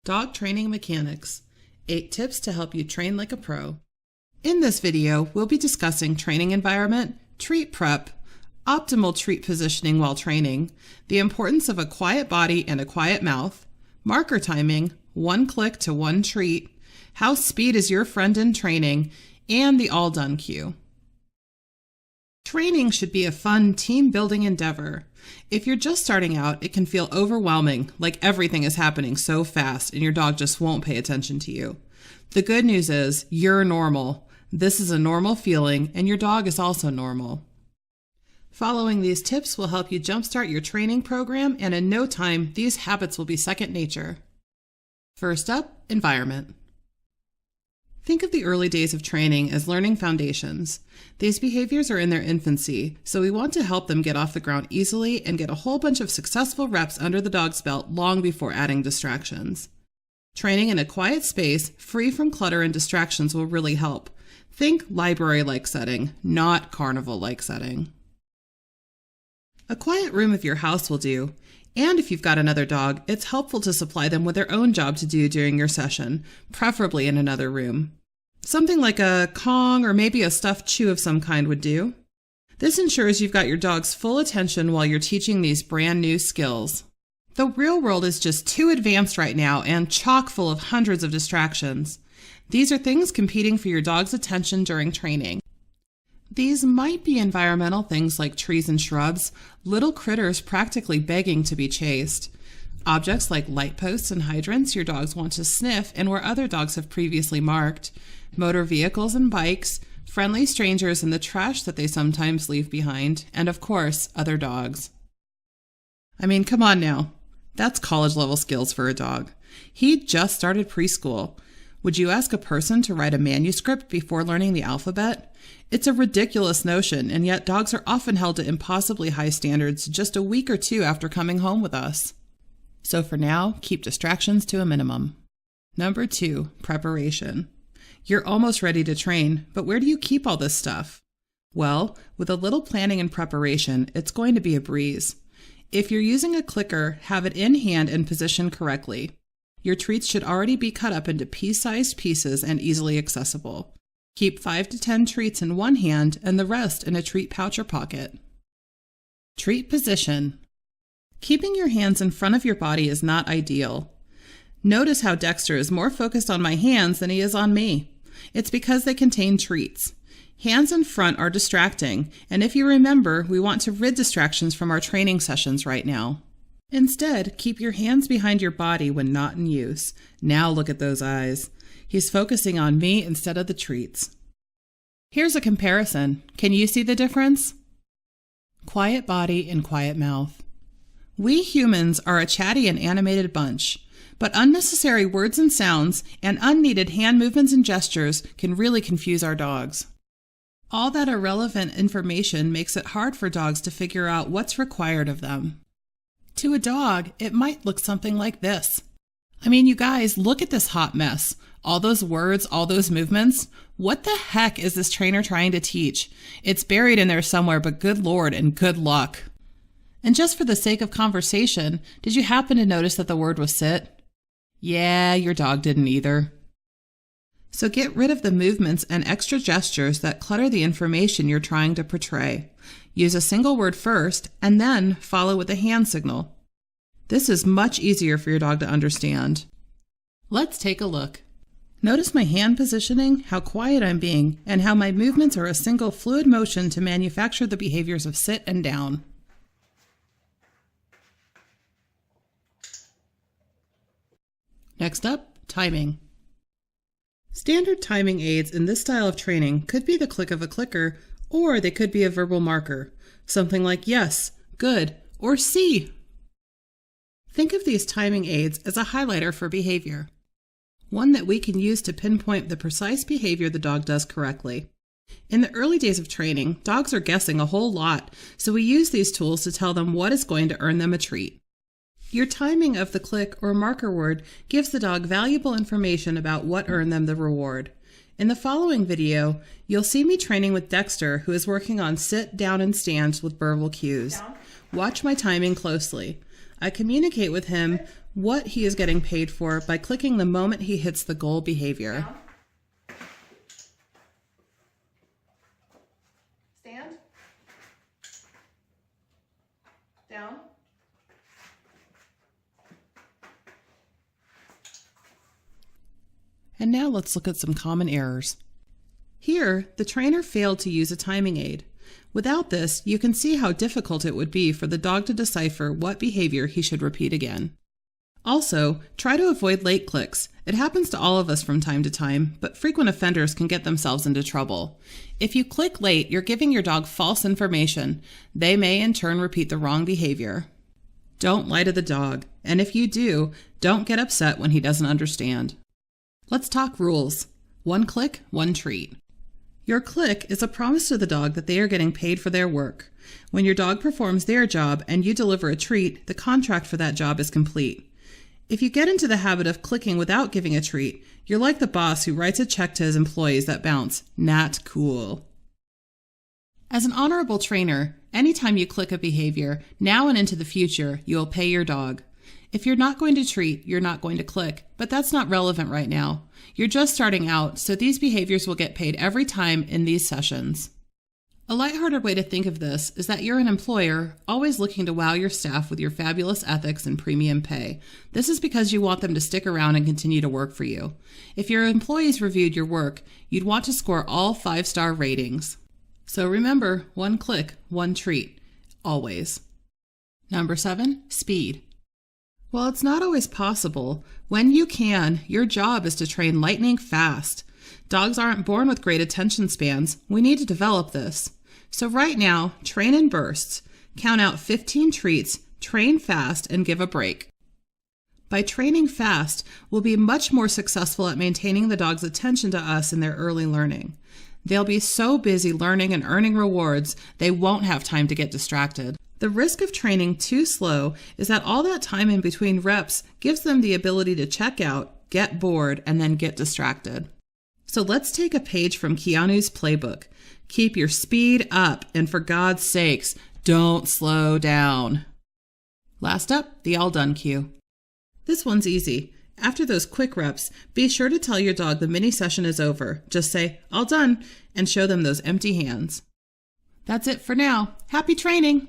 Dog Training Mechanics, 8 tips to help you train like a pro. In this video, we'll be discussing training environment, treat prep, optimal treat positioning while training, the importance of a quiet body and a quiet mouth, marker timing, 1 click to 1 treat, how speed is your friend in training, and the all done cue. Training should be a fun team-building endeavor. If you're just starting out, it can feel overwhelming, like everything is happening so fast and your dog just won't pay attention to you. The good news is, you're normal. This is a normal feeling, and your dog is also normal. Following these tips will help you jumpstart your training program, and in no time, these habits will be second nature. First up, environment. Think of the early days of training as learning foundations. These behaviors are in their infancy, so we want to help them get off the ground easily and get a whole bunch of successful reps under the dog's belt long before adding distractions. Training in a quiet space, free from clutter and distractions, will really help. Think library-like setting, not carnival-like setting. A quiet room of your house will do. And if you've got another dog, it's helpful to supply them with their own job to do during your session, preferably in another room. Something like a Kong or maybe a stuffed chew of some kind would do. This ensures you've got your dog's full attention while you're teaching these brand new skills. The real world is just too advanced right now and chock full of hundreds of distractions. These are things competing for your dog's attention during training. These might be environmental things like trees and shrubs, little critters practically begging to be chased. Objects like light posts and hydrants your dogs want to sniff and where other dogs have previously marked. Motor vehicles and bikes, friendly strangers and the trash that they sometimes leave behind, and of course, other dogs. I mean, come on now. That's college-level skills for a dog. He just started preschool. Would you ask a person to write a manuscript before learning the alphabet? It's a ridiculous notion, and yet dogs are often held to impossibly high standards just a week or two after coming home with us. So for now, keep distractions to a minimum. Number 2, preparation. You're almost ready to train, but where do you keep all this stuff? Well, with a little planning and preparation, it's going to be a breeze. If you're using a clicker, have it in hand and positioned correctly. Your treats should already be cut up into pea-sized pieces and easily accessible. Keep 5 to 10 treats in one hand and the rest in a treat pouch or pocket. Treat position. Keeping your hands in front of your body is not ideal. Notice how Dexter is more focused on my hands than he is on me. It's because they contain treats. Hands in front are distracting, and if you remember, we want to rid distractions from our training sessions right now. Instead, keep your hands behind your body when not in use. Now look at those eyes. He's focusing on me instead of the treats. Here's a comparison. Can you see the difference? Quiet body and quiet mouth. We humans are a chatty and animated bunch, but unnecessary words and sounds and unneeded hand movements and gestures can really confuse our dogs. All that irrelevant information makes it hard for dogs to figure out what's required of them. To a dog, it might look something like this. I mean, you guys, look at this hot mess. All those words, all those movements. What the heck is this trainer trying to teach? It's buried in there somewhere, but good Lord and good luck. And just for the sake of conversation, did you happen to notice that the word was sit? Yeah, your dog didn't either. So get rid of the movements and extra gestures that clutter the information you're trying to portray. Use a single word first, and then follow with a hand signal. This is much easier for your dog to understand. Let's take a look. Notice my hand positioning, how quiet I'm being, and how my movements are a single fluid motion to manufacture the behaviors of sit and down. Next up, timing. Standard timing aids in this style of training could be the click of a clicker, or they could be a verbal marker, something like yes, good, or see. Think of these timing aids as a highlighter for behavior, one that we can use to pinpoint the precise behavior the dog does correctly. In the early days of training, dogs are guessing a whole lot, so we use these tools to tell them what is going to earn them a treat. Your timing of the click or marker word gives the dog valuable information about what earned them the reward. In the following video, you'll see me training with Dexter, who is working on sit, down, and stands with verbal cues. Watch my timing closely. I communicate with him what he is getting paid for by clicking the moment he hits the goal behavior. Down. Stand. Down. And now let's look at some common errors. Here, the trainer failed to use a timing aid. Without this, you can see how difficult it would be for the dog to decipher what behavior he should repeat again. Also, try to avoid late clicks. It happens to all of us from time to time, but frequent offenders can get themselves into trouble. If you click late, you're giving your dog false information. They may in turn repeat the wrong behavior. Don't lie to the dog, and if you do, don't get upset when he doesn't understand. Let's talk rules. 1 click, 1 treat. Your click is a promise to the dog that they are getting paid for their work. When your dog performs their job and you deliver a treat, the contract for that job is complete. If you get into the habit of clicking without giving a treat, you're like the boss who writes a check to his employees that bounce. Not cool. As an honorable trainer, anytime you click a behavior, now and into the future, you will pay your dog. If you're not going to treat, you're not going to click, but that's not relevant right now. You're just starting out, so these behaviors will get paid every time in these sessions. A lighthearted way to think of this is that you're an employer always looking to wow your staff with your fabulous ethics and premium pay. This is because you want them to stick around and continue to work for you. If your employees reviewed your work, you'd want to score all 5-star ratings. So remember, 1 click, 1 treat. Always. Number 7, speed. While it's not always possible, when you can, your job is to train lightning fast. Dogs aren't born with great attention spans. We need to develop this. So right now, train in bursts. Count out 15 treats, train fast, and give a break. By training fast, we'll be much more successful at maintaining the dog's attention to us in their early learning. They'll be so busy learning and earning rewards, they won't have time to get distracted. The risk of training too slow is that all that time in between reps gives them the ability to check out, get bored, and then get distracted. So let's take a page from Keanu's playbook. Keep your speed up, and for God's sakes, don't slow down. Last up, the all done cue. This one's easy. After those quick reps, be sure to tell your dog the mini session is over. Just say, all done, and show them those empty hands. That's it for now. Happy training!